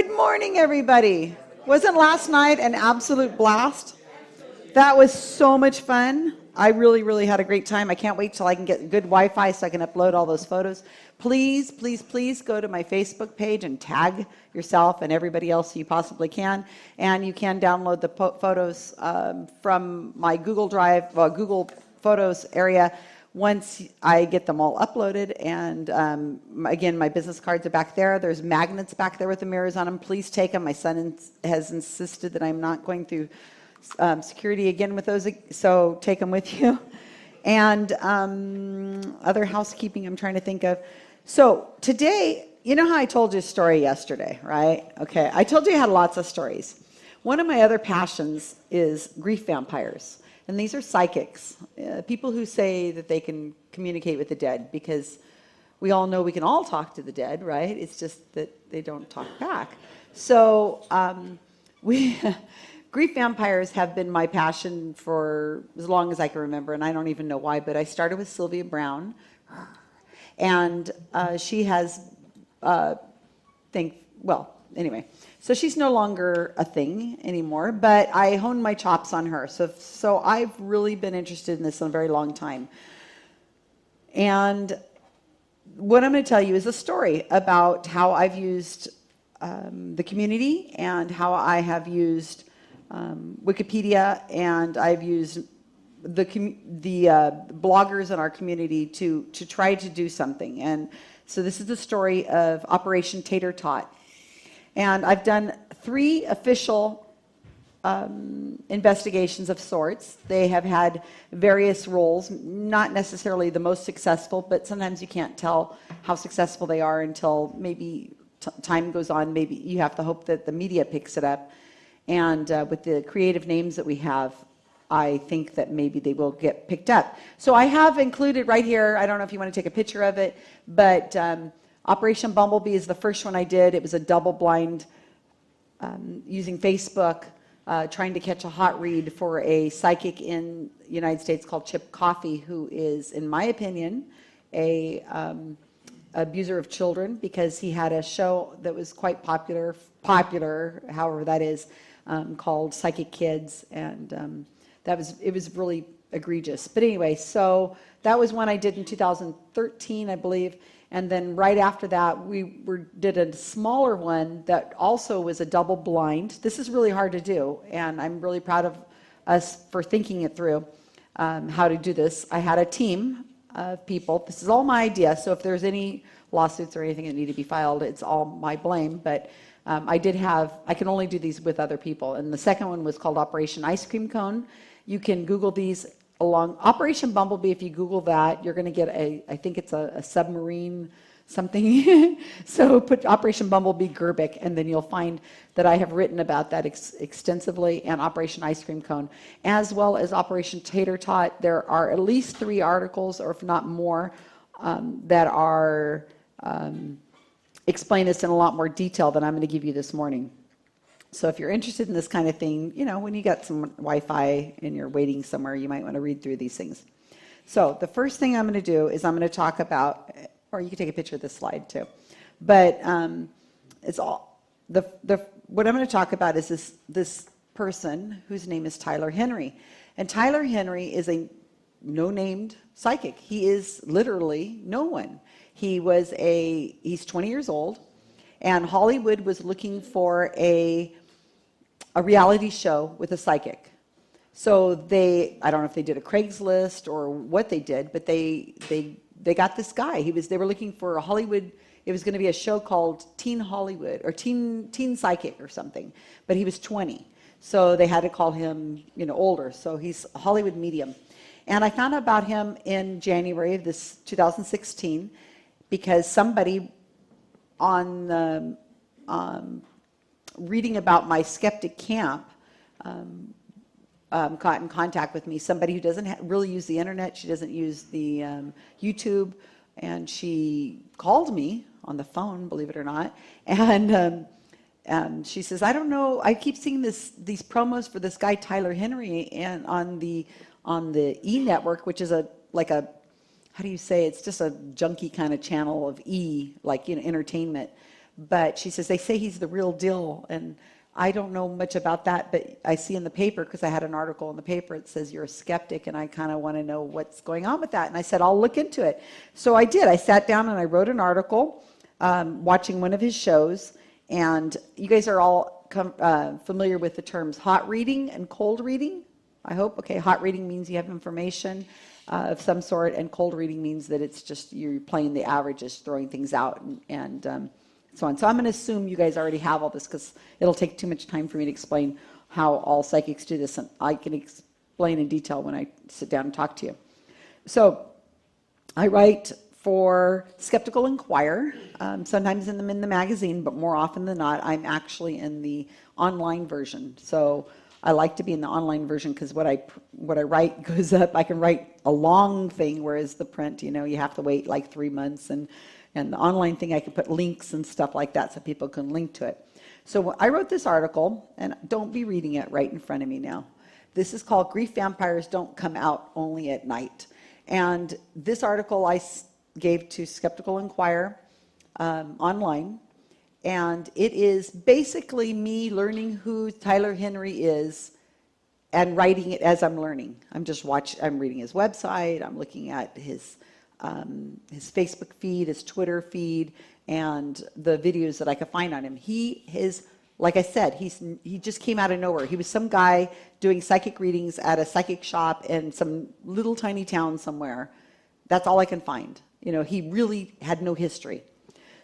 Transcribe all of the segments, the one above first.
Good morning, everybody. Wasn't last night an absolute blast? That was so much fun. I really had a great time. I can't wait till I can get good Wi-Fi so I can upload all those photos. Please go to my Facebook page and tag yourself and everybody else you possibly can. And you can download the photos from my Google Drive, Google Photos area once I get them all uploaded. And again, my business cards are back there. There's magnets back there with the mirrors on them. Please take them. My son has insisted that I'm not going through security again with those, so take them with you. And other housekeeping I'm trying to think of. So today, you know how I told you a story yesterday, right? Okay, I told you I had lots of stories. One of my other passions is grief vampires. And these are psychics, people who say that they can communicate with the dead, because we all know we can all talk to the dead, right? It's just that they don't talk back. So grief vampires have been my passion for as long as I can remember, and I don't even know why, but I started with Sylvia Brown, and she has, anyway. So she's no longer a thing anymore, but I honed my chops on her. So I've really been interested in this in a very long time. And what I'm going to tell you is a story about how I've used the community and how I have used Wikipedia, and I've used the bloggers in our community to try to do something. And so this is the story of Operation Tater Tot. And I've done 3 official investigations of sorts. They have had various roles, not necessarily the most successful, but sometimes you can't tell how successful they are until maybe time goes on. Maybe you have to hope that the media picks it up. And with the creative names that we have, I think that maybe they will get picked up. So I have included right here, I don't know if you want to take a picture of it, but Operation Bumblebee is the first one I did. It was a double-blind using Facebook, trying to catch a hot read for a psychic in the United States called Chip Coffey, who is, in my opinion, a abuser of children, because he had a show that was quite popular, however that is, called Psychic Kids, and it was really egregious. But anyway, so that was one I did in 2013, I believe. And then right after that, we did a smaller one that also was a double blind. This is really hard to do, and I'm really proud of us for thinking it through, how to do this. I had a team of people. This is all my idea, so if there's any lawsuits or anything that need to be filed, it's all my blame. But I can only do these with other people. And the second one was called Operation Ice Cream Cone. You can Google these along Operation Bumblebee. If you Google that, you're going to get I think it's a submarine something. So put Operation Bumblebee Gerbic, and then you'll find that I have written about that extensively, and Operation Ice Cream Cone, as well as Operation Tater Tot. There are at least 3 articles, or if not more, that are explain this in a lot more detail than I'm going to give you this morning. So if you're interested in this kind of thing, when you got some Wi-Fi and you're waiting somewhere, you might want to read through these things. So the first thing I'm going to do is I'm going to talk about, or you can take a picture of this slide too, but it's all what I'm going to talk about is this person whose name is Tyler Henry, and Tyler Henry is a no-named psychic. He is literally no one. He's 20 years old, and Hollywood was looking for a reality show with a psychic. So I don't know if they did a Craigslist or what they did, but they got this guy. They were looking for a Hollywood. It was going to be a show called Teen Hollywood or Teen Psychic or something, but he was 20. So they had to call him, older. So he's a Hollywood medium. And I found out about him in January of this 2016 because somebody on reading about my skeptic camp got in contact with me. Somebody who doesn't really use the internet, she doesn't use the YouTube, and she called me on the phone, believe it or not, and she says, I don't know, I keep seeing these promos for this guy Tyler Henry and on the E network, which is like a how do you say, it's just a junky kind of channel of E, like entertainment. but she says, they say he's the real deal. And I don't know much about that, but I see in the paper, because I had an article in the paper, it says you're a skeptic, and I kind of want to know what's going on with that. And I said, I'll look into it. So I did. I sat down and I wrote an article, watching one of his shows. And you guys are all familiar with the terms hot reading and cold reading, I hope. Okay, hot reading means you have information of some sort, and cold reading means that it's just you're playing the averages, throwing things out, and so on. So I'm going to assume you guys already have all this, because it'll take too much time for me to explain how all psychics do this, and I can explain in detail when I sit down and talk to you. So I write for Skeptical Inquirer, sometimes in the magazine, but more often than not, I'm actually in the online version. So I like to be in the online version, because what I write goes up. I can write a long thing, whereas the print, you have to wait like 3 months, and the online thing, I can put links and stuff like that so people can link to it. So I wrote this article, and don't be reading it right in front of me now. This is called Grief Vampires Don't Come Out Only at Night. And this article I gave to Skeptical Inquirer online. And it is basically me learning who Tyler Henry is and writing it as I'm learning. I'm reading his website, I'm looking at his Facebook feed, his Twitter feed, and the videos that I could find on him. Like I said, he just came out of nowhere. He was some guy doing psychic readings at a psychic shop in some little tiny town somewhere. That's all I can find. He really had no history.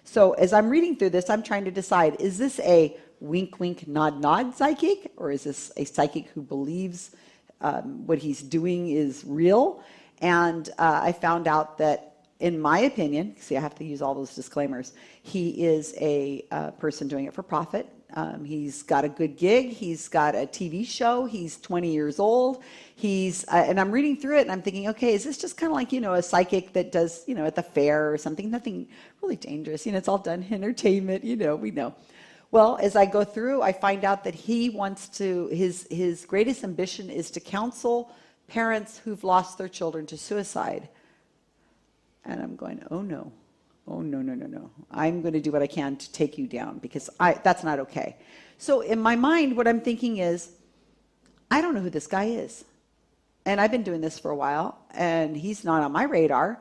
So as I'm reading through this, I'm trying to decide, is this a wink, wink, nod, nod psychic? Or is this a psychic who believes what he's doing is real? And I found out that, in my opinion, see, I have to use all those disclaimers, he is a person doing it for profit. He's got a good gig. He's got a TV show. He's 20 years old. And I'm reading through it, and I'm thinking, okay, is this just kind of like, a psychic that does, at the fair or something? Nothing really dangerous. It's all done entertainment, we know. Well, as I go through, I find out that he wants to, his greatest ambition is to counsel parents who've lost their children to suicide. And I'm going, oh no. Oh, no, no, no, no. I'm going to do what I can to take you down, because that's not okay. So in my mind, what I'm thinking is, I don't know who this guy is. And I've been doing this for a while, and he's not on my radar.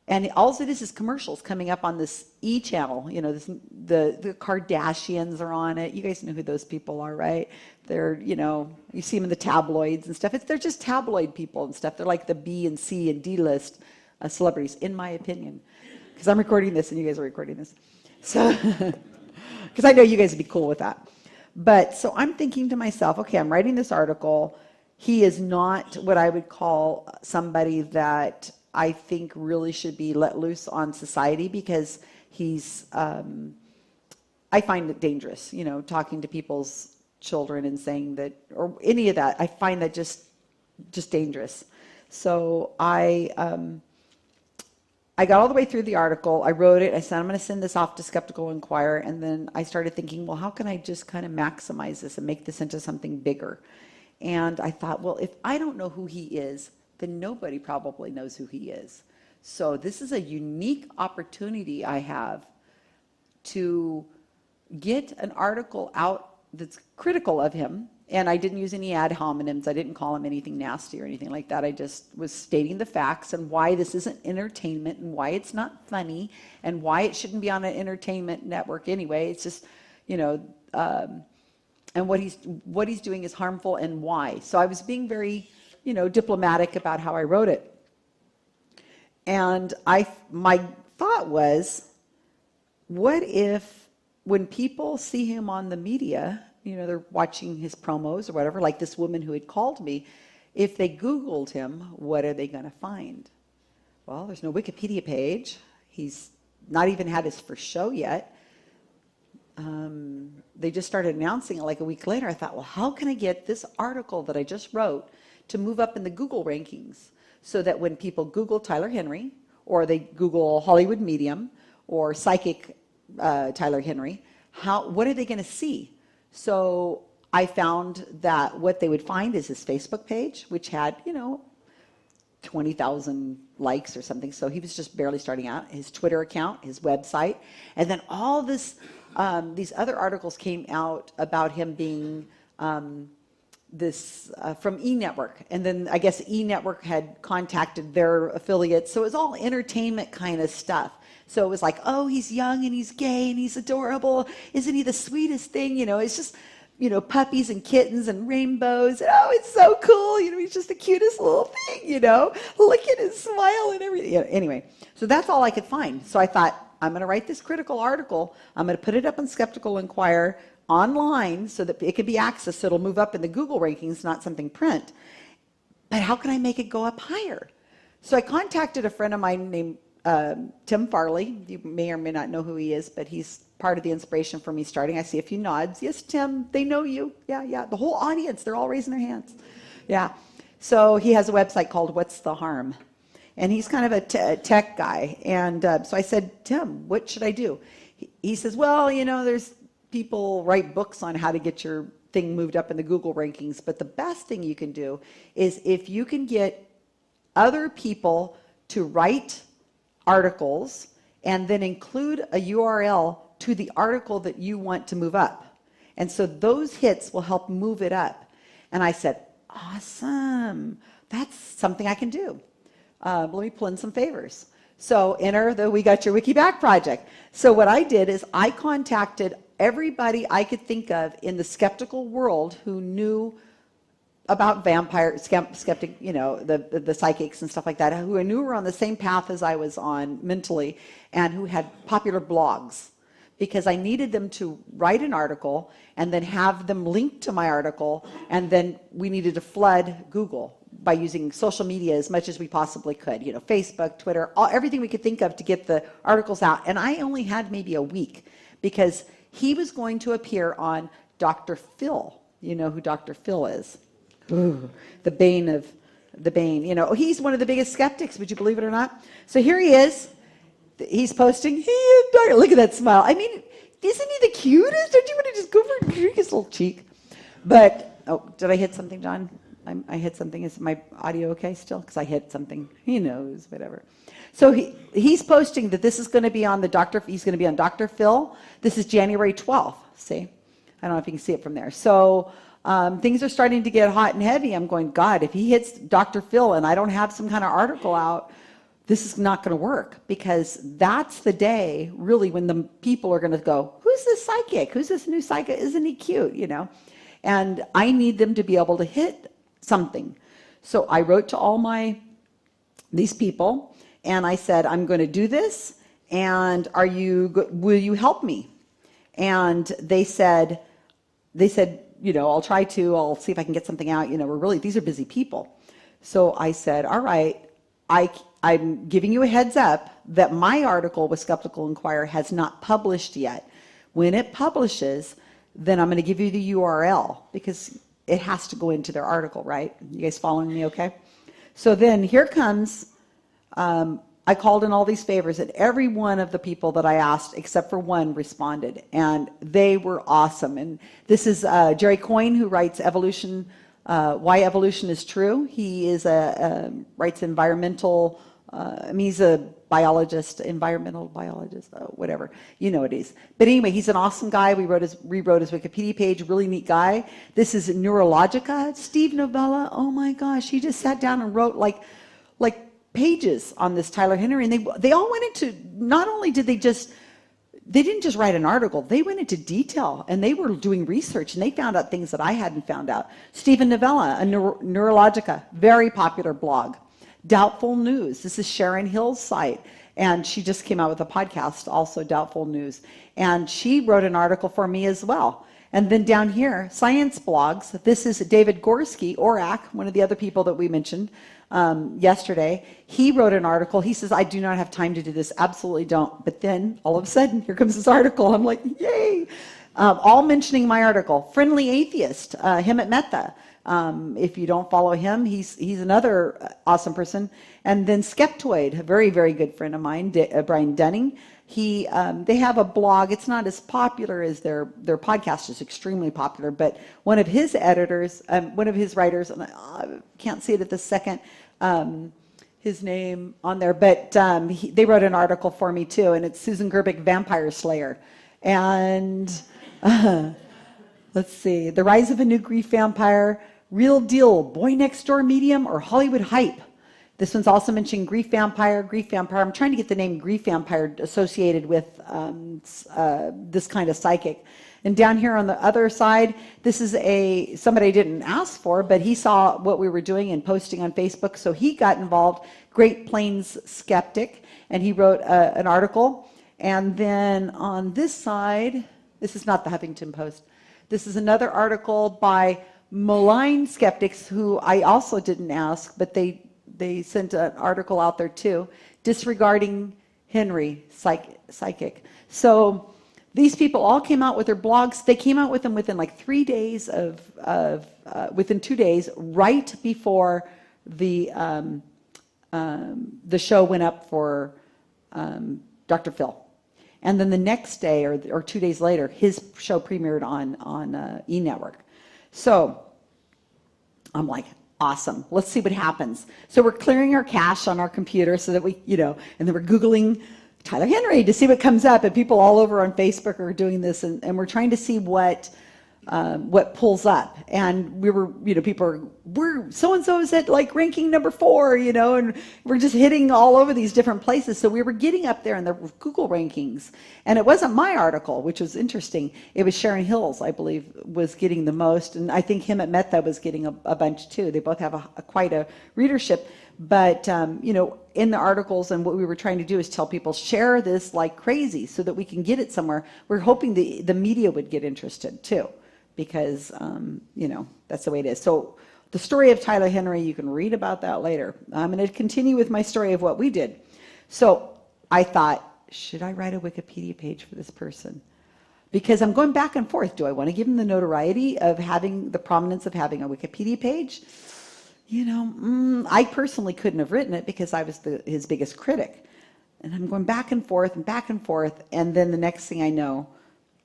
And all it is commercials coming up on this E! channel. The Kardashians are on it. You guys know who those people are, right? They're, you see them in the tabloids and stuff. They're just tabloid people and stuff. They're like the B and C and D list celebrities, in my opinion. Because I'm recording this and you guys are recording this. So, because I know you guys would be cool with that. But so I'm thinking to myself, okay, I'm writing this article. He is not what I would call somebody that I think really should be let loose on society, because he's, I find it dangerous, talking to people's children and saying that, or any of that. I find that just dangerous. So I got all the way through the article. I wrote it. I said, I'm going to send this off to Skeptical Inquirer. And then I started thinking, well, how can I just kind of maximize this and make this into something bigger? And I thought, well, if I don't know who he is, then nobody probably knows who he is. So this is a unique opportunity I have to get an article out that's critical of him. And I didn't use any ad hominems. I didn't call him anything nasty or anything like that. I just was stating the facts and why this isn't entertainment, and why it's not funny, and why it shouldn't be on an entertainment network anyway. It's just, and what he's doing is harmful, and why. So I was being very, diplomatic about how I wrote it. And my thought was, what if when people see him on the media, they're watching his promos or whatever, like this woman who had called me, if they Googled him, what are they going to find? Well, there's no Wikipedia page. He's not even had his first show yet. They just started announcing it like a week later. I thought, well, how can I get this article that I just wrote to move up in the Google rankings, so that when people Google Tyler Henry, or they Google Hollywood medium or psychic Tyler Henry, what are they going to see? So I found that what they would find is his Facebook page, which had, 20,000 likes or something. So he was just barely starting out. His Twitter account, his website, and then all this these other articles came out about him being from E Network, and then I guess E Network had contacted their affiliates, so it was all entertainment kind of stuff. So it was like, oh, he's young and he's gay and he's adorable. Isn't he the sweetest thing? It's just, puppies and kittens and rainbows. And, oh, it's so cool. He's just the cutest little thing, Look at his smile and everything. Anyway, so that's all I could find. So I thought, I'm going to write this critical article. I'm going to put it up on Skeptical Inquirer online so that it can be accessed, so it'll move up in the Google rankings, not something print. But how can I make it go up higher? So I contacted a friend of mine named Tim Farley. You may or may not know who he is, but he's part of the inspiration for me starting. I see a few nods. Yes, Tim, they know you. Yeah. The whole audience, they're all raising their hands. Yeah. So he has a website called What's the Harm? And he's kind of a tech guy. And so I said, Tim, what should I do? He says, well, there's people write books on how to get your thing moved up in the Google rankings. But the best thing you can do is if you can get other people to write articles and then include a URL to the article that you want to move up. And so those hits will help move it up. And I said, awesome. That's something I can do. Let me pull in some favors. So enter the We Got Your Wiki Back project. So what I did is I contacted everybody I could think of in the skeptical world who knew about vampire, skeptic, the psychics and stuff like that, who I knew were on the same path as I was on mentally and who had popular blogs, because I needed them to write an article and then have them linked to my article, and then we needed to flood Google by using social media as much as we possibly could, Facebook, Twitter, everything we could think of to get the articles out. And I only had maybe a week because he was going to appear on Dr. Phil. You know who Dr. Phil is? Ooh, the bane. He's one of the biggest skeptics, would you believe it or not? So here he is. He's posting, look at that smile. I mean, isn't he the cutest? Don't you want to just go for his little cheek? But, did I hit something, John? I hit something. Is my audio okay still? Because I hit something. He knows, whatever. So he's posting that this is going to be on he's going to be on Dr. Phil. This is January 12th. See? I don't know if you can see it from there. So things are starting to get hot and heavy. I'm going, God, if he hits Dr. Phil and I don't have some kind of article out, this is not going to work, because that's the day really when the people are going to go, who's this psychic? Who's this new psychic? Isn't he cute? And I need them to be able to hit something. So I wrote to all these people and I said, I'm going to do this, and will you help me? And they said, I'll try to, I'll see if I can get something out. These are busy people. So I said, all right, I'm giving you a heads up that my article with Skeptical Inquirer has not published yet. When it publishes, then I'm going to give you the URL, because it has to go into their article, right? You guys following me okay? So then here comes, I called in all these favors, and every one of the people that I asked, except for one, responded. And they were awesome. And this is Jerry Coyne, who writes Evolution, Why Evolution is True. He is writes environmental, he's a biologist, environmental biologist, whatever, you know what it is. But anyway, he's an awesome guy. We rewrote his Wikipedia page, really neat guy. This is Neurologica, Steve Novella. Oh my gosh, he just sat down and wrote like pages on this Tyler Henry, and they all went into, not only did they didn't just write an article, they went into detail, and they were doing research, and they found out things that I hadn't found out. Stephen Novella, a Neurologica, very popular blog. Doubtful News, this is Sharon Hill's site, and she just came out with a podcast, also Doubtful News, and she wrote an article for me as well. And then down here, Science Blogs, this is David Gorski, Orac, one of the other people that we mentioned yesterday. He wrote an article. He says, I do not have time to do this, absolutely don't. But then, all of a sudden, here comes this article. I'm like, yay! All mentioning my article. Friendly Atheist, him at Meta. If you don't follow him, he's another awesome person. And then Skeptoid, a very, very good friend of mine, Brian Dunning. They have a blog. It's not as popular as their podcast is extremely popular, but one of his editors, one of his writers, and I can't see it at the second, his name on there, but they wrote an article for me too, and it's Susan Gerbic, Vampire Slayer. And let's see, The Rise of a New Grief Vampire, Real Deal, Boy Next Door Medium, or Hollywood Hype. This one's also mentioning Grief Vampire. I'm trying to get the name Grief Vampire associated with this kind of psychic. And down here on the other side, this is somebody I didn't ask for, but he saw what we were doing and posting on Facebook, so he got involved. Great Plains Skeptic, and he wrote an article. And then on this side, this is not the Huffington Post. This is another article by Malign Skeptics, who I also didn't ask, but they sent an article out there too, Disregarding Henry, Psychic. So these people all came out with their blogs. They came out with them within like 3 days within 2 days, right before the show went up for Dr. Phil. And then the next day or 2 days later, his show premiered on E! Network. So I'm like, awesome. Let's see what happens. So we're clearing our cache on our computer so that we, and then we're Googling Tyler Henry to see what comes up. And people all over on Facebook are doing this, and we're trying to see what pulls up. And we were, we're so-and-so is at like ranking number 4, and we're just hitting all over these different places. So we were getting up there in the Google rankings. And it wasn't my article, which was interesting. It was Sharon Hill's, I believe, was getting the most. And I think him at Meta was getting a bunch too. They both have quite a readership. But, in the articles, and what we were trying to do is tell people, share this like crazy so that we can get it somewhere. We're hoping the media would get interested too, because, that's the way it is. So the story of Tyler Henry, you can read about that later. I'm going to continue with my story of what we did. So I thought, should I write a Wikipedia page for this person? Because I'm going back and forth. Do I want to give him the notoriety of having the prominence of having a Wikipedia page? I personally couldn't have written it because I was his biggest critic. And I'm going back and forth and back and forth. And then the next thing I know,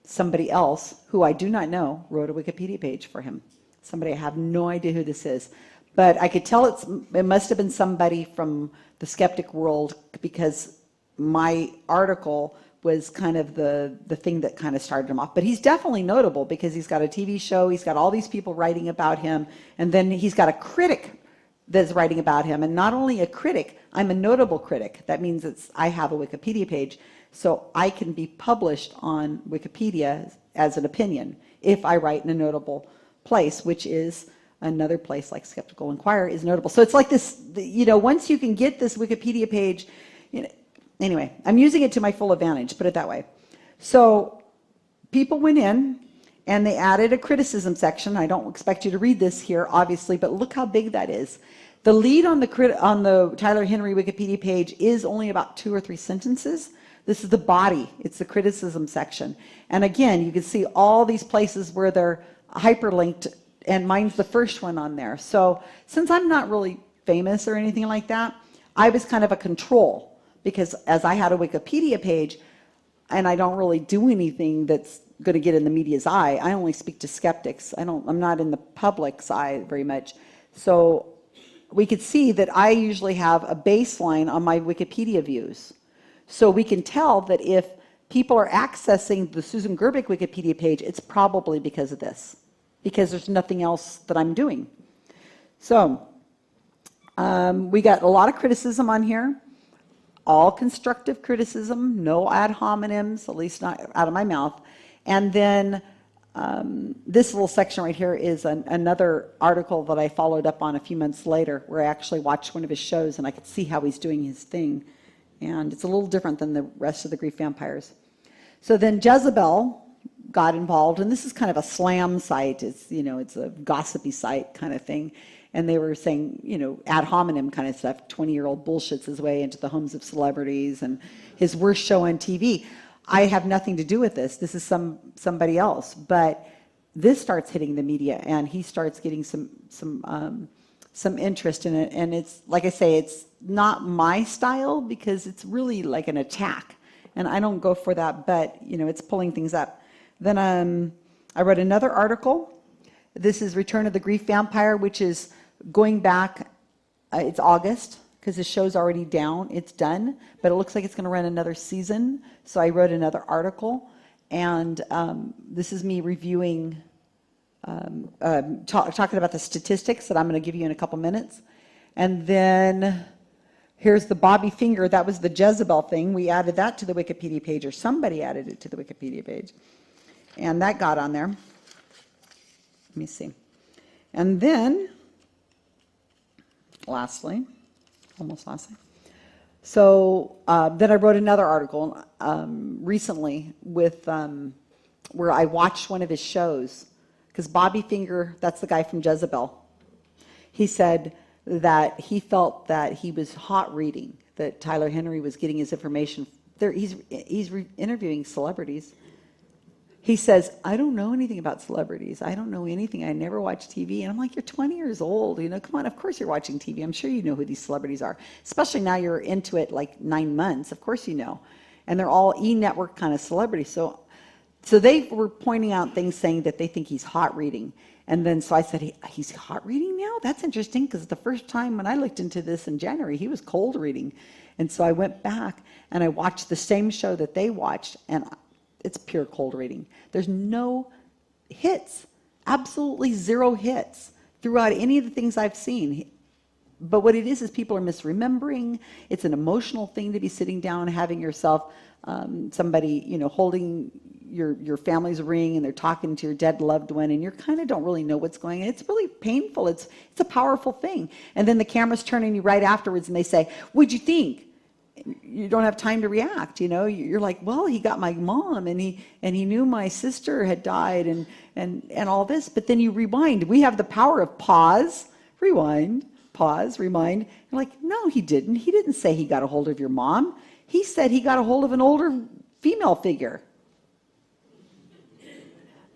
somebody else, who I do not know, wrote a Wikipedia page for him. Somebody, I have no idea who this is. But I could tell it must have been somebody from the skeptic world, because my article was kind of the thing that kind of started him off. But he's definitely notable because he's got a TV show, he's got all these people writing about him, and then he's got a critic that's writing about him. And not only a critic, I'm a notable critic. That means I have a Wikipedia page, so I can be published on Wikipedia as an opinion if I write in a notable place, which is another place like Skeptical Inquirer is notable. So it's like this, once you can get this Wikipedia page, anyway, I'm using it to my full advantage, put it that way. So people went in and they added a criticism section. I don't expect you to read this here, obviously, but look how big that is. The lead on the Tyler Henry Wikipedia page is only about 2 or 3 sentences. This is the body. It's the criticism section. And again, you can see all these places where they're hyperlinked, and mine's the first one on there. So since I'm not really famous or anything like that, I was kind of a control, because as I had a Wikipedia page and I don't really do anything that's going to get in the media's eye. I only speak to skeptics. I'm not in the public's eye very much. So we could see that I usually have a baseline on my Wikipedia views. So we can tell that if people are accessing the Susan Gerbic Wikipedia page, it's probably because of this, because there's nothing else that I'm doing. So we got a lot of criticism on here, all constructive criticism, no ad hominems, at least not out of my mouth. And then this little section right here is another article that I followed up on a few months later, where I actually watched one of his shows and I could see how he's doing his thing. And it's a little different than the rest of the Grief Vampires. So then Jezebel got involved, and this is kind of a slam site. It's, it's a gossipy site kind of thing. And they were saying, ad hominem kind of stuff. 20-year-old bullshits his way into the homes of celebrities and his worst show on TV. I have nothing to do with this. This is somebody else. But this starts hitting the media, and he starts getting some interest in it. And it's, like I say, it's not my style, because it's really like an attack. And I don't go for that, but, it's pulling things up. Then I read another article. This is Return of the Grief Vampire, which is going back, it's August, because the show's already down, it's done, but it looks like it's going to run another season. So I wrote another article, And this is me reviewing, talking about the statistics that I'm going to give you in a couple minutes. And then here's the Bobby Finger. That was the Jezebel thing. We added that to the Wikipedia page, or somebody added it to the Wikipedia page. And that got on there. Let me see. And then, lastly, so then I wrote another article recently with where I watched one of his shows, because Bobby Finger, that's the guy from Jezebel, he said that he felt that he was hot reading, that Tyler Henry was getting his information. He's interviewing celebrities. He says, I don't know anything about celebrities. I don't know anything. I never watch TV. And I'm like, you're 20 years old. You know, come on, of course you're watching TV. I'm sure you know who these celebrities are. Especially now you're into it like 9 months. Of course you know. And they're all E-network kind of celebrities. So they were pointing out things saying that they think he's hot reading. And then so I said, he's hot reading now? That's interesting, because the first time when I looked into this in January, he was cold reading. And so I went back and I watched the same show that they watched, and it's pure cold reading. There's no hits, absolutely zero hits throughout any of the things I've seen. But what it is people are misremembering. It's an emotional thing to be sitting down, having yourself, somebody, you know, holding your family's ring, and they're talking to your dead loved one, and you kind of don't really know what's going on. It's really painful. It's a powerful thing. And then the camera's turning you right afterwards, and they say, what'd you think? You don't have time to react, you know. You're like, well, he got my mom, and he knew my sister had died, and all this. But then you rewind. We have the power of pause, rewind, pause, remind. You're like, no, he didn't. He didn't say he got a hold of your mom. He said he got a hold of an older female figure.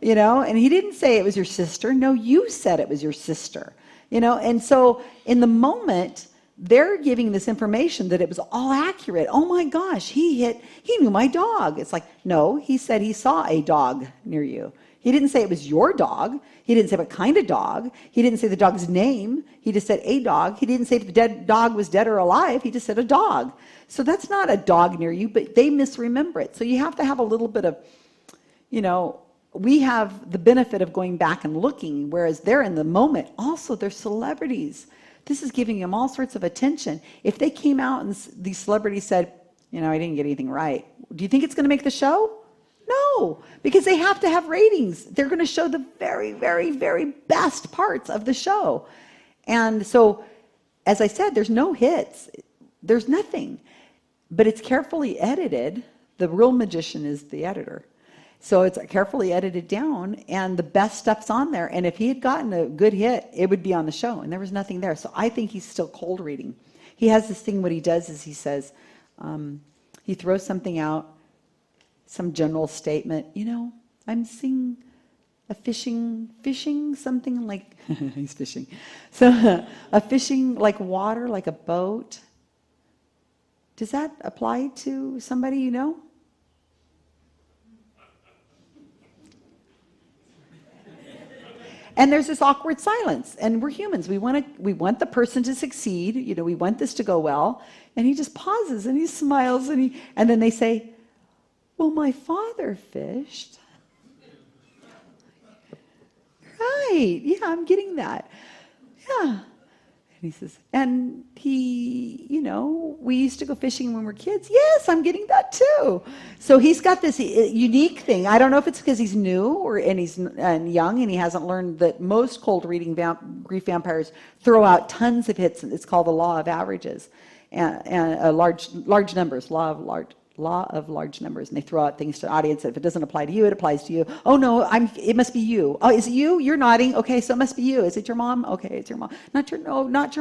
You know, and he didn't say it was your sister. No, you said it was your sister. You know, and so in the moment, they're giving this information that it was all accurate. Oh my gosh, he knew my dog. It's like, no, he said he saw a dog near you. He didn't say it was your dog. He didn't say what kind of dog. He didn't say the dog's name. He just said a dog. He didn't say if the dead dog was dead or alive. He just said a dog. So that's not a dog near you, but they misremember it. So you have to have a little bit of, you know, we have the benefit of going back and looking, whereas they're in the moment. Also, they're celebrities. This is giving them all sorts of attention. If they came out and these celebrities said, you know, I didn't get anything right, do you think it's going to make the show? No, because they have to have ratings. They're going to show the very, very, very best parts of the show. And so, as I said, there's no hits. There's nothing. But it's carefully edited. The real magician is the editor. So it's carefully edited down, and the best stuff's on there. And if he had gotten a good hit, it would be on the show, and there was nothing there. So I think he's still cold reading. He has this thing, what he does is he says, he throws something out, some general statement, you know, I'm seeing a fishing, something like, he's fishing. So a fishing like water, like a boat. Does that apply to somebody you know? And there's this awkward silence, and we're humans. We want the person to succeed. You know, we want this to go well. And he just pauses and he smiles, and then they say, "Well, my father fished." Right? Yeah, I'm getting that. Yeah. And he says, and he, you know, we used to go fishing when we were kids. Yes, I'm getting that too. So he's got this unique thing. I don't know if it's because he's new and he's young and he hasn't learned that most cold reading grief vampires throw out tons of hits. It's called the law of averages and large numbers, law of large numbers, and they throw out things to the audience. If it doesn't apply to you, it applies to you. Oh no, it must be you. Oh, is it you? You're nodding. Okay, so it must be you. Is it your mom? Okay, it's your mom. Not your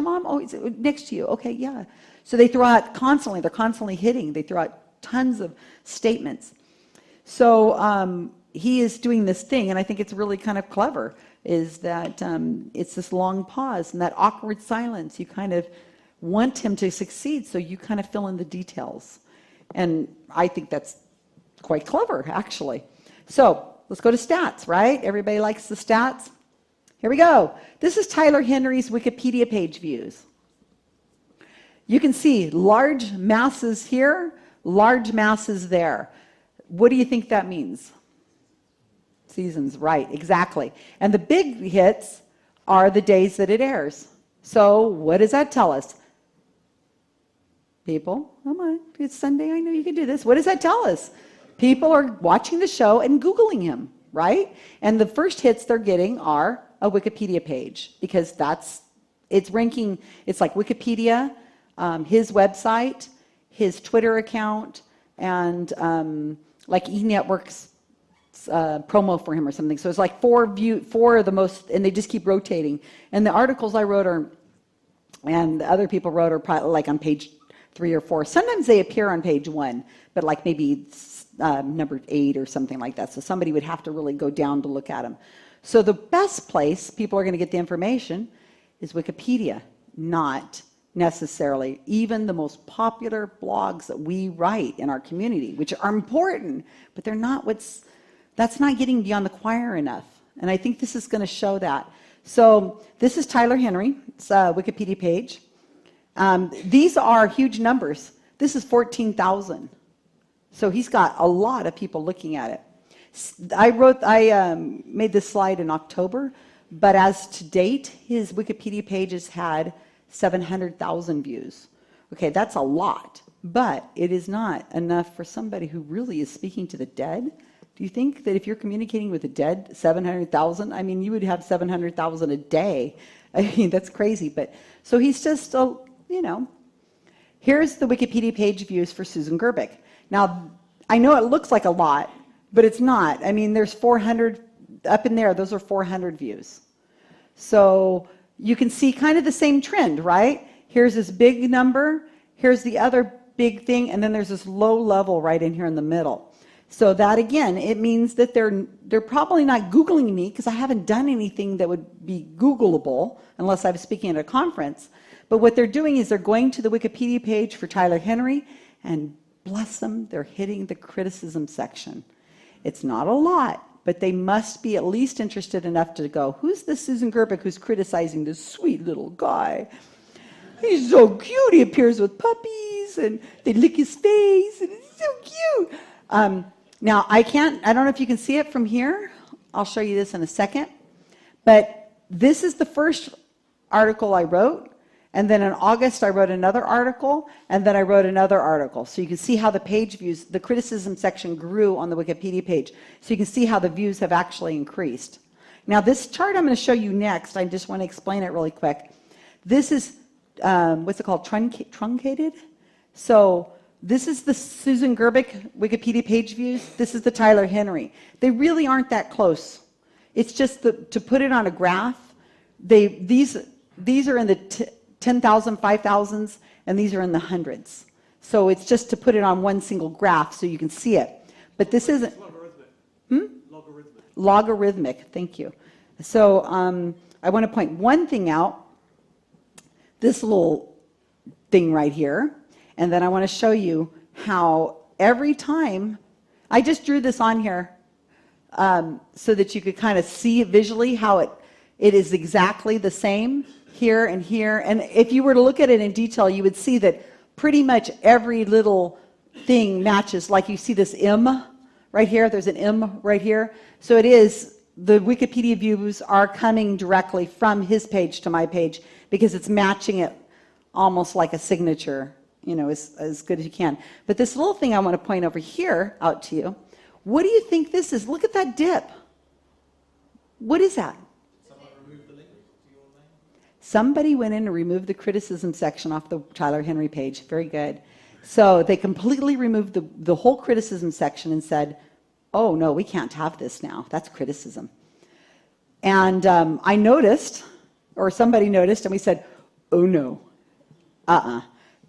mom. Oh, it's next to you. Okay, yeah. So they throw out constantly. They're constantly hitting. They throw out tons of statements. So he is doing this thing, and I think it's really kind of clever. Is that it's this long pause and that awkward silence. You kind of want him to succeed, so you kind of fill in the details. And I think that's quite clever, actually. So let's go to stats, right? Everybody likes the stats? Here we go. This is Tyler Henry's Wikipedia page views. You can see large masses here, large masses there. What do you think that means? Seasons, right, exactly. And the big hits are the days that it airs. So what does that tell us? People, come on, it's Sunday, I know you can do this. What does that tell us? People are watching the show and Googling him, right? And the first hits they're getting are a Wikipedia page, because it's ranking, it's like Wikipedia, his website, his Twitter account, and like E-Network's promo for him or something. So it's like four of the most, and they just keep rotating. And the articles I wrote and other people wrote are probably like on page 3 or 4. Sometimes they appear on page 1, but like maybe number 8 or something like that. So somebody would have to really go down to look at them. So the best place people are going to get the information is Wikipedia, not necessarily even the most popular blogs that we write in our community, which are important, but they're not that's not getting beyond the choir enough. And I think this is going to show that. So this is Tyler Henry. It's a Wikipedia page. These are huge numbers. This is 14,000. So he's got a lot of people looking at it. I made this slide in October, but as to date, his Wikipedia page has had 700,000 views. Okay, that's a lot, but it is not enough for somebody who really is speaking to the dead. Do you think that if you're communicating with the dead, 700,000? I mean, you would have 700,000 a day. I mean, that's crazy. But so he's just, here's the Wikipedia page views for Susan Gerbic. Now, I know it looks like a lot, but it's not. I mean, there's 400 up in there. Those are 400 views. So you can see kind of the same trend, right? Here's this big number. Here's the other big thing. And then there's this low level right in here in the middle. So that, again, it means that they're probably not Googling me, because I haven't done anything that would be Googleable unless I was speaking at a conference. But what they're doing is they're going to the Wikipedia page for Tyler Henry, and bless them, they're hitting the criticism section. It's not a lot, but they must be at least interested enough to go, who's this Susan Gerbic who's criticizing this sweet little guy? He's so cute. He appears with puppies, and they lick his face, and it's so cute. Now, I don't know if you can see it from here. I'll show you this in a second. But this is the first article I wrote. And then in August, I wrote another article. And then I wrote another article. So you can see how the page views, the criticism section grew on the Wikipedia page. So you can see how the views have actually increased. Now, this chart I'm going to show you next, I just want to explain it really quick. This is, what's it called, truncated? So this is the Susan Gerbic Wikipedia page views. This is the Tyler Henry. They really aren't that close. It's just to put it on a graph. These are in the 10,000, 5,000s, and these are in the hundreds. So it's just to put it on one single graph so you can see it. But this isn't. Logarithmic. Logarithmic. Thank you. So I want to point one thing out. This little thing right here. And then I want to show you how every time, I just drew this on here so that you could kind of see visually how it is exactly the same here and here. And if you were to look at it in detail, you would see that pretty much every little thing matches. Like you see this M right here, there's an M right here. So it is, the Wikipedia views are coming directly from his page to my page because it's matching it almost like a signature, as good as you can. But this little thing I want to point over here out to you, what do you think this is? Look at that dip. What is that? Someone removed the link to your name? Somebody went in and removed the criticism section off the Tyler Henry page. Very good. So they completely removed the whole criticism section and said, oh, no, we can't have this now. That's criticism. And I noticed, or somebody noticed, and we said, oh, no,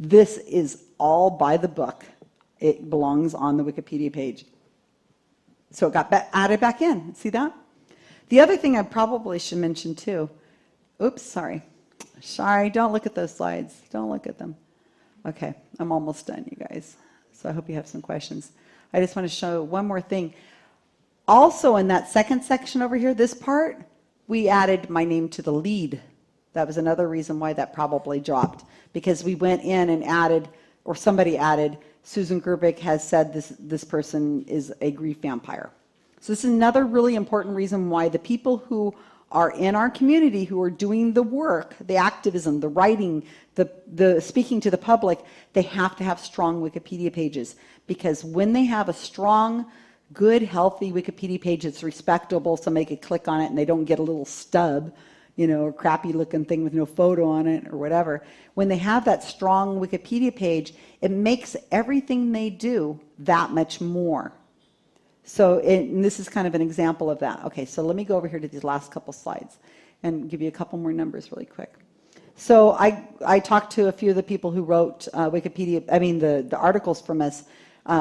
this is all by the book. It belongs on the Wikipedia page. So it got added back in. See that? The other thing I probably should mention too. Oops, sorry. Sorry, don't look at those slides. Don't look at them. Okay, I'm almost done, you guys. So I hope you have some questions. I just want to show one more thing. Also in that second section over here, this part, we added my name to the lead. That was another reason why that probably dropped, because we went in and added, or somebody added, Susan Gerbic has said this person is a grief vampire. So this is another really important reason why the people who are in our community, who are doing the work, the activism, the writing, the speaking to the public, they have to have strong Wikipedia pages. Because when they have a strong, good, healthy Wikipedia page that's respectable, somebody could click on it and they don't get a little stub, you know, a crappy looking thing with no photo on it or whatever. When they have that strong Wikipedia page, it makes everything they do that much more. So and this is kind of an example of that. Okay, so let me go over here to these last couple slides and give you a couple more numbers really quick. So I talked to a few of the people who wrote the articles from us,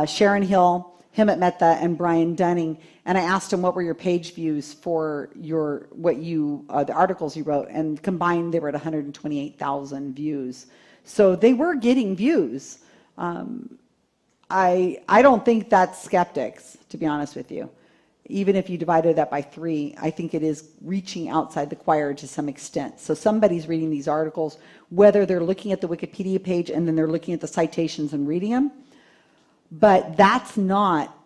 Sharon Hill, Himmet Mehta, and Brian Dunning, and I asked them what were your page views for the articles you wrote, and combined they were at 128,000 views. So they were getting views. I don't think that's skeptics, to be honest with you. Even if you divided that by 3, I think it is reaching outside the choir to some extent. So somebody's reading these articles, whether they're looking at the Wikipedia page and then they're looking at the citations and reading them. But that's not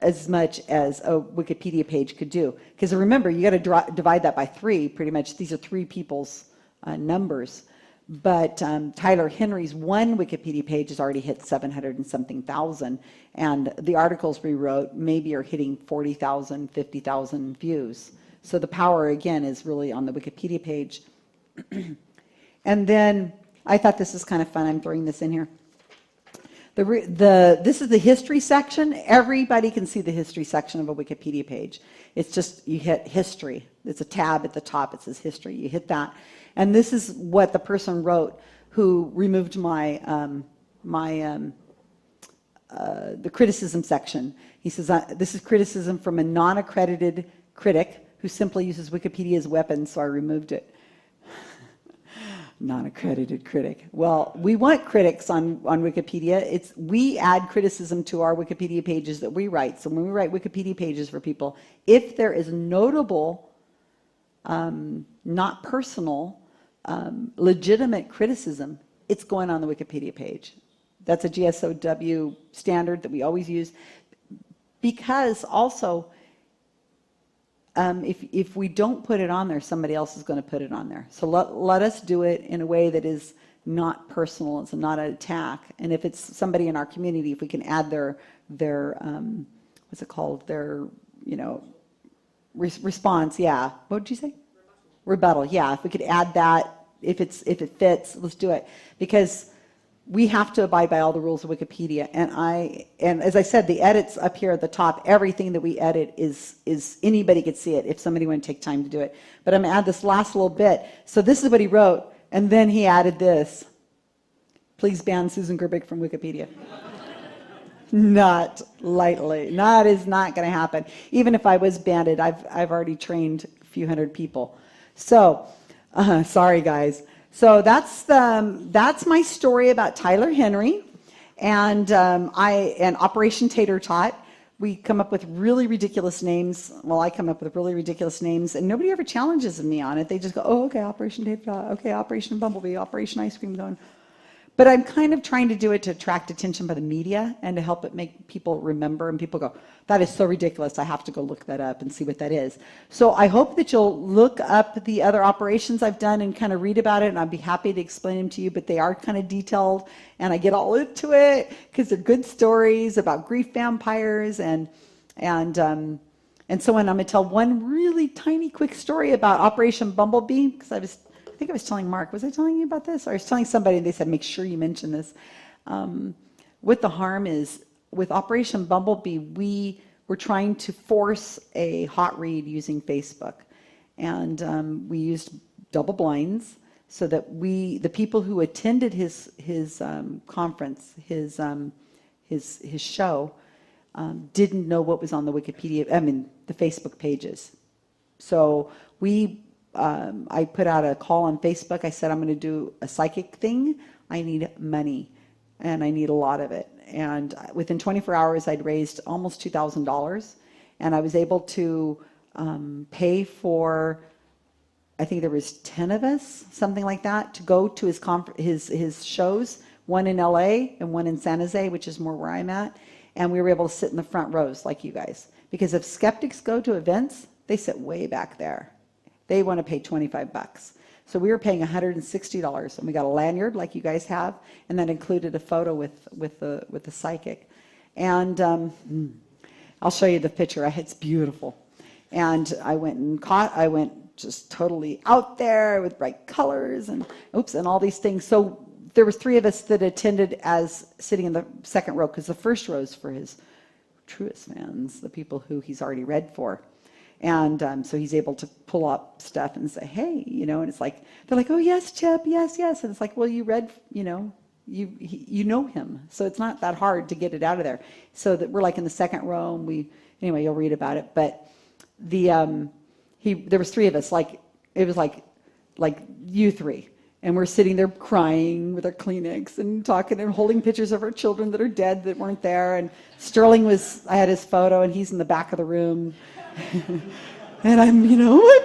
as much as a Wikipedia page could do. Because remember, you got to divide that by 3, pretty much. These are 3 people's numbers. But Tyler Henry's one Wikipedia page has already hit 700 and something thousand, and the articles we wrote maybe are hitting 40,000, 50,000 views. So the power, again, is really on the Wikipedia page. And then I thought this is kind of fun. I'm throwing this in here. This is the history section. Everybody can see the history section of a Wikipedia page. It's just, you hit history. It's a tab at the top. It says history. You hit that. And this is what the person wrote who removed the criticism section. He says, this is criticism from a non-accredited critic who simply uses Wikipedia as a weapon, so I removed it. Non-accredited critic. Well, we want critics on Wikipedia. We add criticism to our Wikipedia pages that we write. So when we write Wikipedia pages for people, if there is notable, not personal, legitimate criticism, it's going on the Wikipedia page. That's a GSOW standard that we always use. Because also, if we don't put it on there, somebody else is going to put it on there. So let us do it in a way that is not personal. It's not an attack. And if it's somebody in our community, if we can add their what's it called? Their, response. Yeah. What did you say? Rebuttal. Yeah. If we could add that, if it fits, let's do it. Because we have to abide by all the rules of Wikipedia. And as I said, the edits up here at the top, everything that we edit is anybody could see it if somebody want to take time to do it. But I'm going to add this last little bit. So this is what he wrote, and then he added this. Please ban Susan Gerbic from Wikipedia. Not lightly. That is not going to happen. Even if I was banned, I've already trained a few hundred people. So, sorry guys. So that's my story about Tyler Henry, and Operation Tater Tot. We come up with really ridiculous names. Well, I come up with really ridiculous names, and nobody ever challenges me on it. They just go, "Oh, okay, Operation Tater Tot. Okay, Operation Bumblebee, Operation Ice Cream Cone." But I'm kind of trying to do it to attract attention by the media and to help it make people remember, and people go, "That is so ridiculous, I have to go look that up and see what that is." So I hope that you'll look up the other operations I've done and kind of read about it, and I'd be happy to explain them to you, but they are kind of detailed, and I get all into it because they're good stories about grief vampires and so on. I'm going to tell one really tiny quick story about Operation Bumblebee, because I think I was telling Mark, was I telling you about this? Or I was telling somebody, and they said, make sure you mention this. What the harm is, with Operation Bumblebee, we were trying to force a hot read using Facebook. And we used double blinds so that the people who attended his conference, his show, didn't know what was on the the Facebook pages. So I put out a call on Facebook. I said, I'm going to do a psychic thing. I need money, and I need a lot of it. And within 24 hours, I'd raised almost $2,000, and I was able to pay for, I think there was 10 of us, something like that, to go to his shows, one in LA and one in San Jose, which is more where I'm at. And we were able to sit in the front rows like you guys, Because if skeptics go to events, they sit way back there. They want to pay $25. So we were paying $160, and we got a lanyard like you guys have, and that included a photo with the psychic. And I'll show you the picture. It's beautiful. And I went just totally out there with bright colors and all these things. So there was 3 of us that attended as sitting in the second row, because the first row is for his truest fans, the people who he's already read for. And so he's able to pull up stuff and say, hey, and it's like, they're like, oh, yes, Chip, yes, yes. And it's like, well, you read, you know him. So it's not that hard to get it out of there. So that we're like in the second row, and anyway, you'll read about it. But there was 3 of us, it was like you 3. And we're sitting there crying with our Kleenex and talking and holding pictures of our children that are dead that weren't there. And Sterling I had his photo, and he's in the back of the room. And I'm, my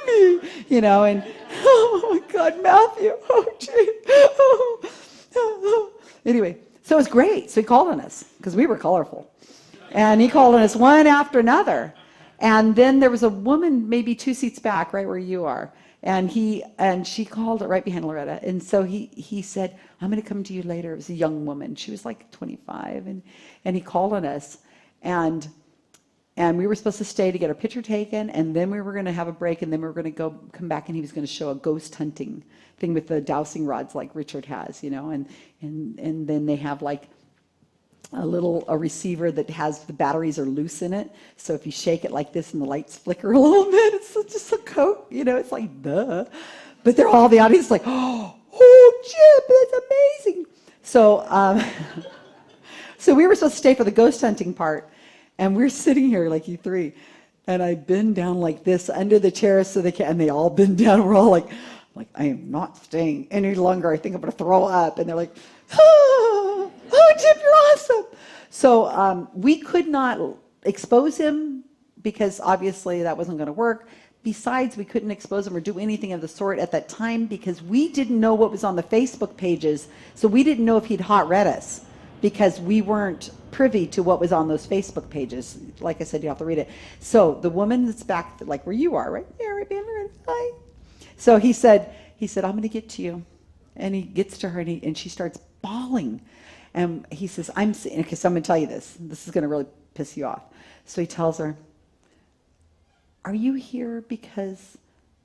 baby, and oh my God, Matthew, oh gee. Anyway, so it was great. So he called on us because we were colorful. And he called on us one after another. And then there was a woman maybe 2 seats back, right where you are. And she called it right behind Loretta. And so he said, I'm going to come to you later. It was a young woman. She was like 25. And he called on us. And we were supposed to stay to get our picture taken. And then we were going to have a break. And then we were going to come back. And he was going to show a ghost hunting thing with the dowsing rods like Richard has, And then they have like a receiver that has the batteries are loose in it. So if you shake it like this and the lights flicker a little bit, it's just a coat, it's like, duh. But they're all the audience like, oh, Chip, that's amazing. So, so we were supposed to stay for the ghost hunting part. And we're sitting here like you 3. And I bend down like this under the chair so and they all bend down. And we're all like, I am not staying any longer. I think I'm going to throw up. And they're like, oh, Chip, you're awesome. So we could not expose him because obviously that wasn't going to work. Besides, we couldn't expose him or do anything of the sort at that time because we didn't know what was on the Facebook pages. So we didn't know if he'd hot read us because we weren't privy to what was on those Facebook pages. Like I said, you have to read it. So the woman that's back, like where you are, right there, right behind her, hi. So he said, I'm going to get to you. And he gets to her and she starts bawling. And he says, okay, so I'm going to tell you this. This is going to really piss you off. So he tells her, are you here because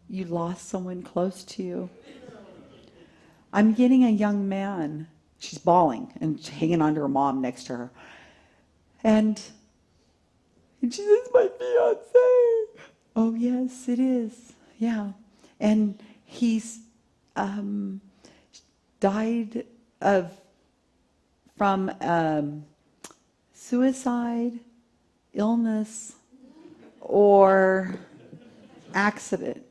you lost someone close to you? I'm getting a young man. She's bawling and hanging on to her mom next to her. And she says, my fiance. Oh, yes, it is. Yeah. And he's died from suicide, illness, or accident.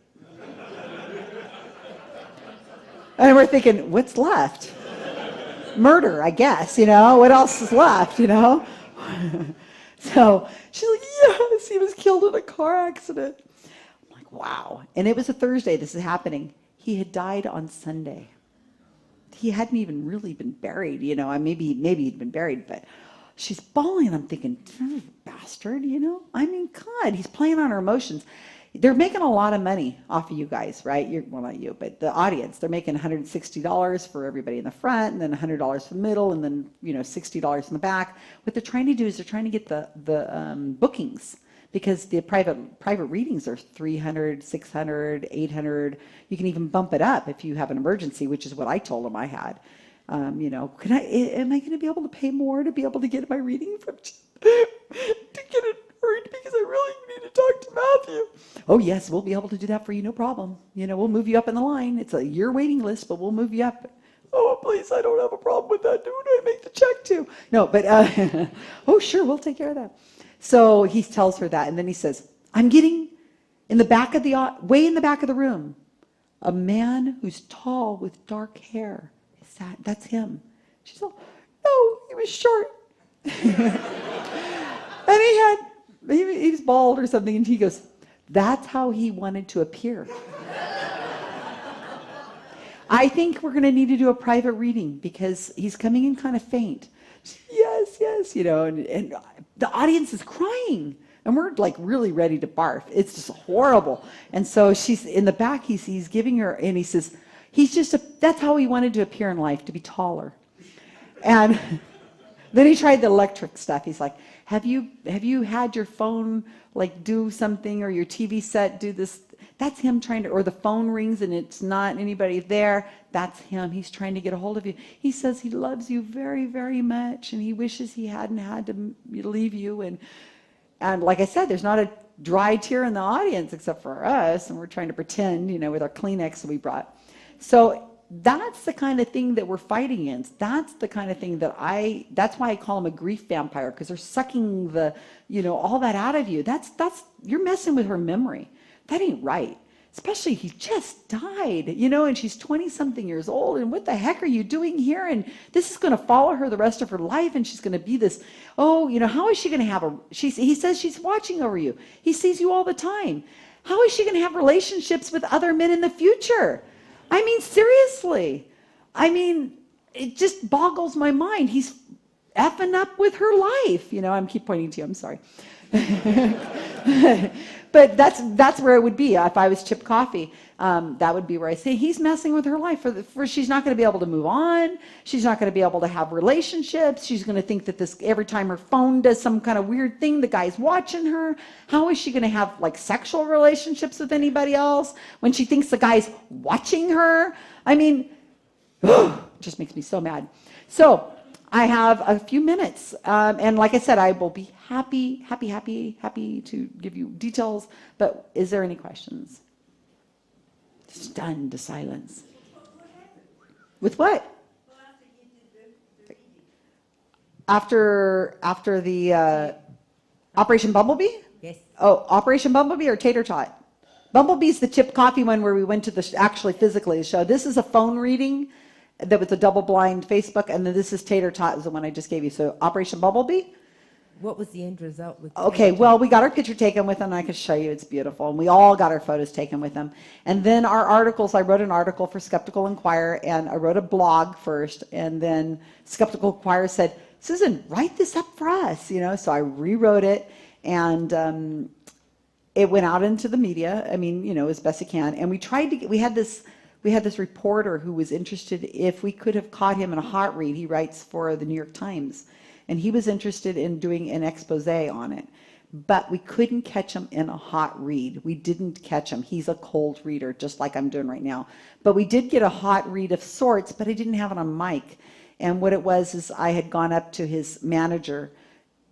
And we're thinking, what's left? Murder, I guess, what else is left, So she's like, yes, he was killed in a car accident. I'm like, wow. And it was a Thursday this is happening. He had died on Sunday. He hadn't even really been buried, maybe he'd been buried, but she's bawling. I'm thinking, bastard, I mean, God, he's playing on her emotions. They're making a lot of money off of you guys, right? Well, not you, but the audience. They're making $160 for everybody in the front, and then $100 for the middle, and then $60 in the back. What they're trying to do is they're trying to get the bookings, because the private readings are $300, $600, $800. You can even bump it up if you have an emergency, which is what I told them I had. Am I going to be able to pay more to be able to get my reading from to get it hurried because I really need to talk to Matthew? Oh yes, we'll be able to do that for you, no problem. We'll move you up in the line. It's a year waiting list, but we'll move you up. Oh please, I don't have a problem with that. Who do I make the check to? No, but oh sure, we'll take care of that. So he tells her that, and then he says, I'm getting in the back of way in the back of the room, a man who's tall with dark hair. That's him. She's all, no, he was short. And he was bald or something, and he goes, that's how he wanted to appear. I think we're going to need to do a private reading because he's coming in kind of faint. Yes, and the audience is crying. And we're like really ready to barf. It's just horrible. And so she's in the back, he's giving her, and he says, that's how he wanted to appear in life, to be taller. And then he tried the electric stuff. He's like, have you had your phone like do something, or your TV set do this? That's him trying to, or the phone rings and it's not anybody there. That's him. He's trying to get a hold of you. He says he loves you very, very much, and he wishes he hadn't had to leave you. And like I said, there's not a dry tear in the audience except for us, and we're trying to pretend, with our Kleenex that we brought. So that's the kind of thing that we're fighting against. That's the kind of thing that's why I call him a grief vampire, because they're sucking all that out of you. You're messing with her memory. That ain't right. Especially he just died, and she's 20 something years old, and what the heck are you doing here? And this is going to follow her the rest of her life, and she's going to be this, how is she going to have he says she's watching over you. He sees you all the time. How is she going to have relationships with other men in the future? I mean, seriously. It just boggles my mind. He's effing up with her life. I keep pointing to you, I'm sorry. But that's where it would be. If I was Chip Coffee, that would be where I say he's messing with her life. For she's not going to be able to move on. She's not going to be able to have relationships. She's going to think that every time her phone does some kind of weird thing, the guy's watching her. How is she going to have like sexual relationships with anybody else when she thinks the guy's watching her? it just makes me so mad. So I have a few minutes, and like I said, I will be happy to give you details, but is there any questions? Stunned to silence. With what? After the Operation Bumblebee? Yes. Oh, Operation Bumblebee or Tater Tot? Bumblebee's the Chip Coffee one where we went to actually physically the show. This is a phone reading that was a double-blind Facebook, and then this is Tater Tot is the one I just gave you. So Operation Bumblebee? What was the end result with Okay, well, we got our picture taken with them. I can show you. It's beautiful. And we all got our photos taken with them. And then our articles, I wrote an article for Skeptical Inquirer, and I wrote a blog first. And then Skeptical Inquirer said, Susan, write this up for us. So I rewrote it, and it went out into the media, as best it can. And we tried to we had this reporter who was interested if we could have caught him in a hot read. He writes for the New York Times. And he was interested in doing an expose on it. But we couldn't catch him in a hot read. We didn't catch him. He's a cold reader, just like I'm doing right now. But we did get a hot read of sorts, but I didn't have it on mic. And what it was is I had gone up to his manager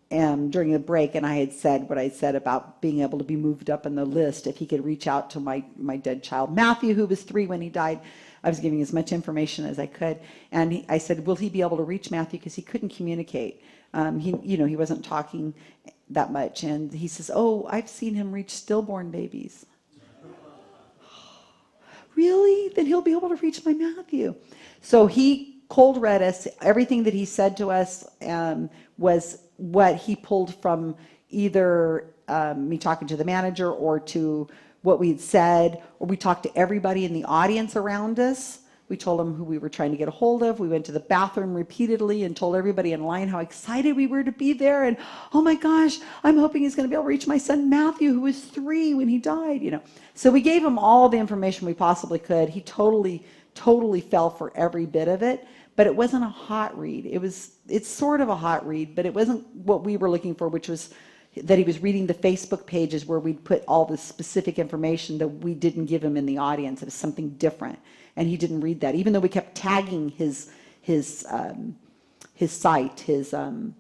during the break, and I had said what I said about being able to be moved up in the list if he could reach out to my dead child. Matthew, who was 3 when he died, I was giving as much information as I could. And I said, will he be able to reach Matthew? Because he couldn't communicate. He wasn't talking that much. And he says, oh, I've seen him reach stillborn babies. Really? Then he'll be able to reach my Matthew. So he cold read us. Everything that he said to us was what he pulled from either me talking to the manager or to what we had said, or we talked to everybody in the audience around us. We told them who we were trying to get a hold of. We went to the bathroom repeatedly and told everybody in line how excited we were to be there. And, oh my gosh, I'm hoping he's going to be able to reach my son Matthew, who was 3 when he died, So we gave him all the information we possibly could. He totally fell for every bit of it. But it wasn't a hot read. It's sort of a hot read, but it wasn't what we were looking for, which was that he was reading the Facebook pages where we'd put all the specific information that we didn't give him in the audience. It was something different, and he didn't read that, even though we kept tagging his site, and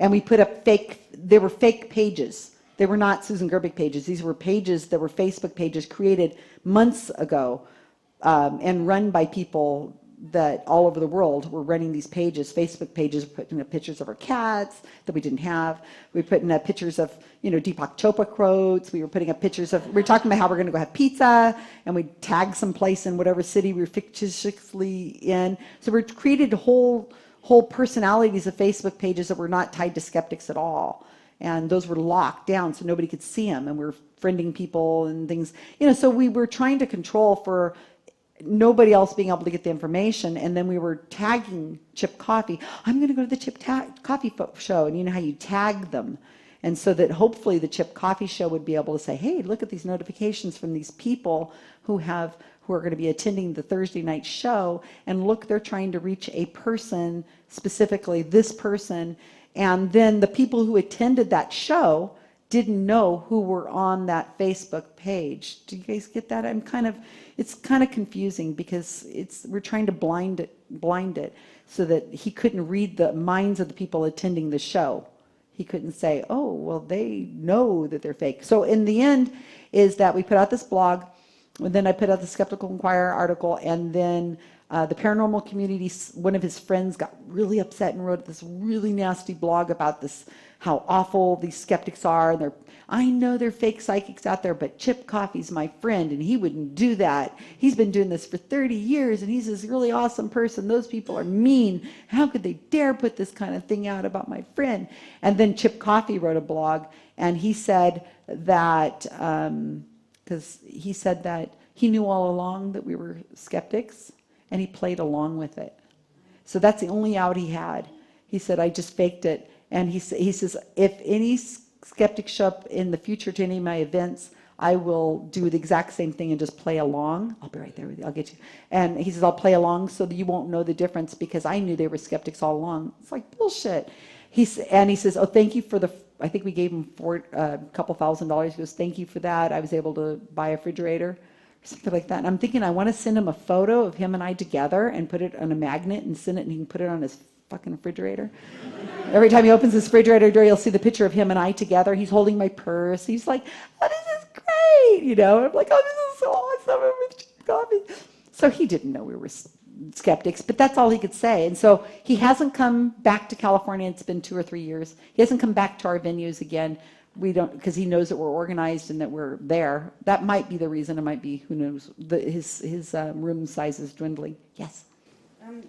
we put up they were fake pages. They were not Susan Gerbic pages. These were pages that were Facebook pages created months ago and run by people that all over the world were running these pages, Facebook pages, putting up pictures of our cats that we didn't have. We were putting up pictures of, Deepak Chopra quotes. We were putting up pictures of, we were talking about how we're going to go have pizza, and we tagged some place in whatever city we were fictitiously in. So we created whole personalities of Facebook pages that were not tied to skeptics at all. And those were locked down so nobody could see them, and we were friending people and things. So we were trying to control for nobody else being able to get the information. And then we were tagging Chip Coffee. I'm going to go to the Chip Coffee show. And you know how you tag them. And so that hopefully the Chip Coffee Show would be able to say, hey, look at these notifications from these people who are going to be attending the Thursday night show, and look, they're trying to reach a person, specifically this person, and then the people who attended that show didn't know who were on that Facebook page. Do you guys get that? It's kind of confusing because we're trying to blind it so that he couldn't read the minds of the people attending the show. He couldn't say, oh, well, they know that they're fake. So in the end is that we put out this blog, and then I put out the Skeptical Inquirer article, and then the paranormal community, one of his friends got really upset and wrote this really nasty blog about this, how awful these skeptics are. And I know they're fake psychics out there, but Chip Coffey's my friend, and he wouldn't do that. He's been doing this for 30 years, and he's this really awesome person. Those people are mean. How could they dare put this kind of thing out about my friend? And then Chip Coffey wrote a blog, and he said that, because he said that he knew all along that we were skeptics, and he played along with it. So that's the only out he had. He said, I just faked it. And he says, if any skeptics show up in the future to any of my events, I will do the exact same thing and just play along. I'll be right there with you. I'll get you. And he says, I'll play along so that you won't know the difference because I knew they were skeptics all along. It's like bullshit. And he says, oh, thank you for I think we gave him a couple $1,000. He goes, thank you for that. I was able to buy a refrigerator or something like that. And I'm thinking I want to send him a photo of him and I together and put it on a magnet and send it, and he can put it on his fucking refrigerator. Every time he opens his refrigerator door, you'll see the picture of him and I together. He's holding my purse. He's like, oh, this is great. You know, I'm like, oh, this is so awesome. I'm with coffee. So he didn't know we were skeptics, but that's all he could say. And so he hasn't come back to California. It's been 2 or 3 years. He hasn't come back to our venues again. We don't, because he knows that we're organized and that we're there. That might be the reason. It might be, who knows, his room size is dwindling. Yes.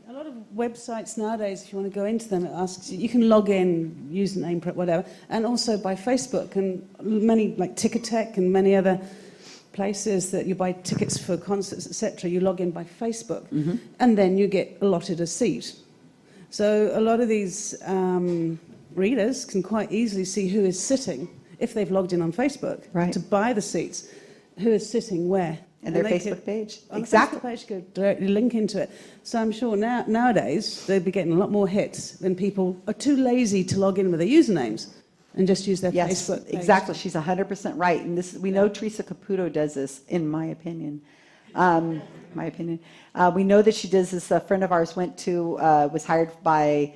A lot of websites nowadays, if you want to go into them, it asks you can log in, username, whatever, and also by Facebook, and many, like Ticketek and many other places that you buy tickets for concerts, etc., you log in by Facebook, and then you get allotted a seat. So a lot of these readers can quite easily see who is sitting, if they've logged in on Facebook, to buy the seats, who is sitting where. And their Facebook page. On Exactly. the Facebook page, go directly link into it. So I'm sure nowadays they'll be getting a lot more hits when people are too lazy to log in with their usernames and just use their Facebook page. Exactly. She's 100% right. And we know Teresa Caputo does this, in my opinion. We know that she does this. A friend of ours was hired by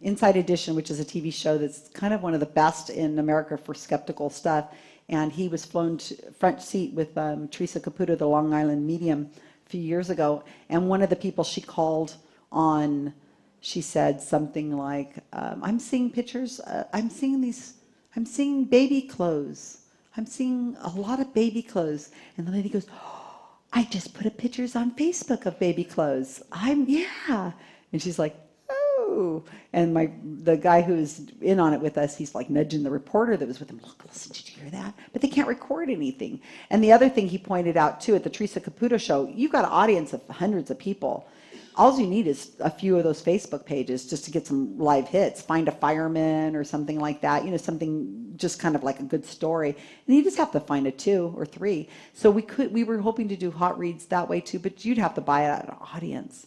Inside Edition, which is a TV show that's kind of one of the best in America for skeptical stuff. And he was flown to front seat with Teresa Caputo, the Long Island medium, a few years ago. And one of the people she called on, she said something like, I'm seeing pictures, I'm seeing baby clothes. I'm seeing a lot of baby clothes. And the lady goes, oh, I just put pictures on Facebook of baby clothes. Yeah. And she's like, oh. And the guy who's in on it with us, he's like nudging the reporter that was with him. Look, listen, did you hear that? But they can't record anything. And the other thing he pointed out too at the Teresa Caputo show, you've got an audience of hundreds of people. All you need is a few of those Facebook pages just to get some live hits. Find a fireman or something like that. You know, something just kind of like a good story. And you just have to find a 2 or 3. So we were hoping to do hot reads that way too, but you'd have to buy an audience.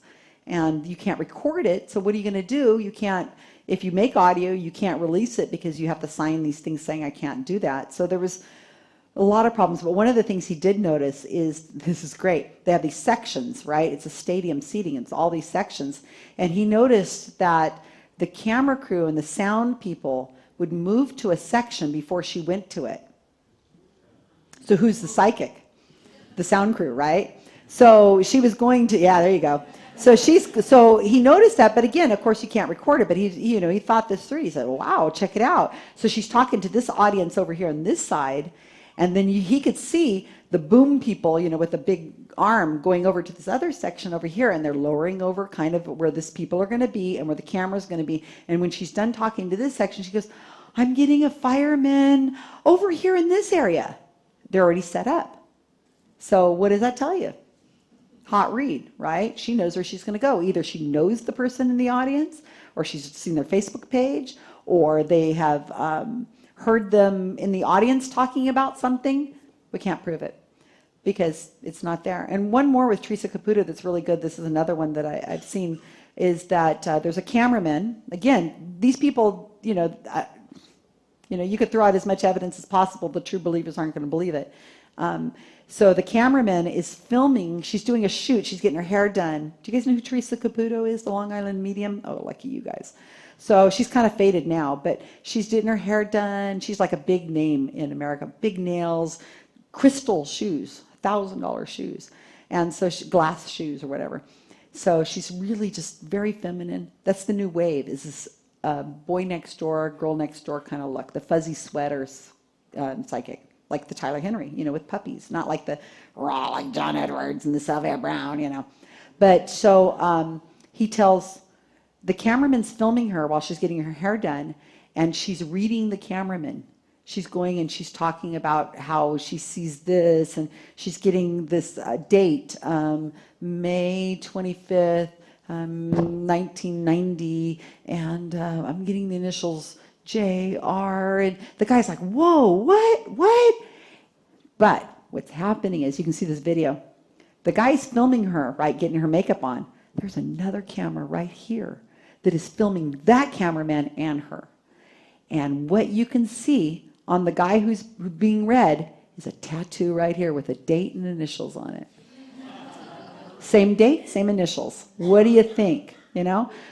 And you can't record it, so what are you going to do? You can't, if you make audio, you can't release it because you have to sign these things saying I can't do that. So there was a lot of problems, but one of the things he did notice is, this is great, they have these sections, right? It's a stadium seating, it's all these sections. And he noticed that the camera crew and the sound people would move to a section before she went to it. So who's the psychic? The sound crew, right? So she was going to, yeah, there you go. So he noticed that, but again, of course, you can't record it. But he thought this through. He said, "Wow, check it out." So she's talking to this audience over here on this side, and then he could see the boom people, with the big arm going over to this other section over here, and they're lowering over kind of where this people are going to be and where the camera's going to be. And when she's done talking to this section, she goes, "I'm getting a fireman over here in this area." They're already set up. So what does that tell you? Hot read, right? She knows where she's going to go. Either she knows the person in the audience, or she's seen their Facebook page, or they have heard them in the audience talking about something. We can't prove it because it's not there. And one more with Teresa Caputo that's really good. This is another one that I've seen, is that there's a cameraman. Again, these people, you could throw out as much evidence as possible. The true believers aren't going to believe it. So the cameraman is filming. She's doing a shoot. She's getting her hair done. Do you guys know who Teresa Caputo is, the Long Island medium? Oh, lucky you guys. So she's kind of faded now, but she's getting her hair done. She's like a big name in America. Big nails, crystal shoes, $1,000 shoes, and so glass shoes or whatever. So she's really just very feminine. That's the new wave, is this boy next door, girl next door kind of look. The fuzzy sweaters, psychic. Like the Tyler Henry, with puppies, not like the raw, like John Edwards and the Sylvia Brown, But so he tells, the cameraman's filming her while she's getting her hair done, and she's reading the cameraman. She's going and she's talking about how she sees this, and she's getting this date, May 25th, 1990, and I'm getting the initials JR, and the guy's like, whoa, what? But what's happening is, you can see this video, the guy's filming her, right, getting her makeup on. There's another camera right here that is filming that cameraman and her. And what you can see on the guy who's being read is a tattoo right here with a date and initials on it. Same date, same initials. What do you think?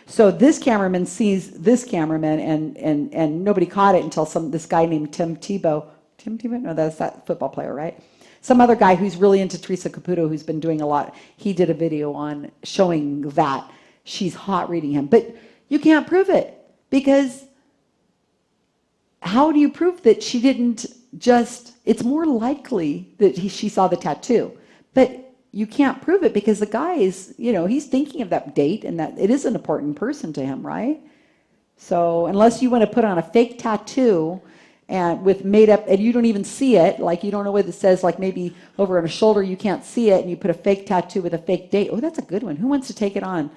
So this cameraman sees this cameraman, and nobody caught it until this guy named Tim Tebow. No, that's that football player, right? Some other guy who's really into Teresa Caputo, who's been doing a lot. He did a video on showing that she's hot reading him, but you can't prove it, because how do you prove that she didn't just? It's more likely that she saw the tattoo, but you can't prove it because the guy is, he's thinking of that date, and that it is an important person to him, right? So unless you want to put on a fake tattoo and with made up, and you don't even see it, like you don't know what it says, like maybe over on a shoulder you can't see it, and you put a fake tattoo with a fake date. Oh, that's a good one. Who wants to take it on?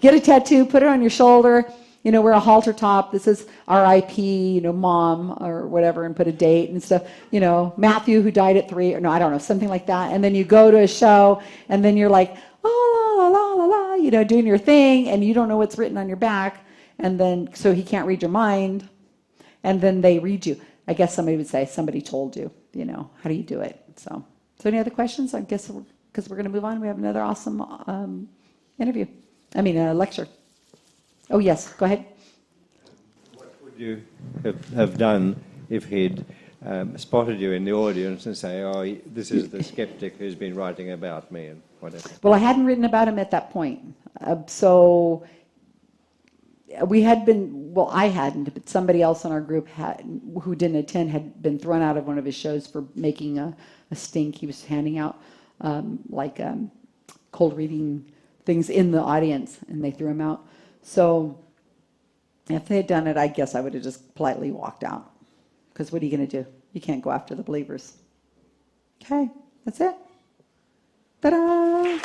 Get a tattoo, put it on your shoulder, wear a halter top. This is R.I.P., mom or whatever, and put a date and stuff. Matthew, who died at 3, or no, I don't know, something like that. And then you go to a show, and then you're like, oh, la, la, la, la, la, doing your thing, and you don't know what's written on your back. And then, so he can't read your mind. And then they read you. I guess somebody would say, somebody told you, how do you do it? So any other questions? I guess, because we're going to move on. We have another awesome lecture. Oh, yes, go ahead. What would you have done if he'd spotted you in the audience and say, oh, this is the skeptic who's been writing about me and whatever? Well, I hadn't written about him at that point. So we had been, well, I hadn't, but somebody else in our group who didn't attend had been thrown out of one of his shows for making a stink. He was handing out cold reading things in the audience, and they threw him out. So if they had done it, I guess I would have just politely walked out. Because what are you going to do? You can't go after the believers. Okay, that's it. Ta-da!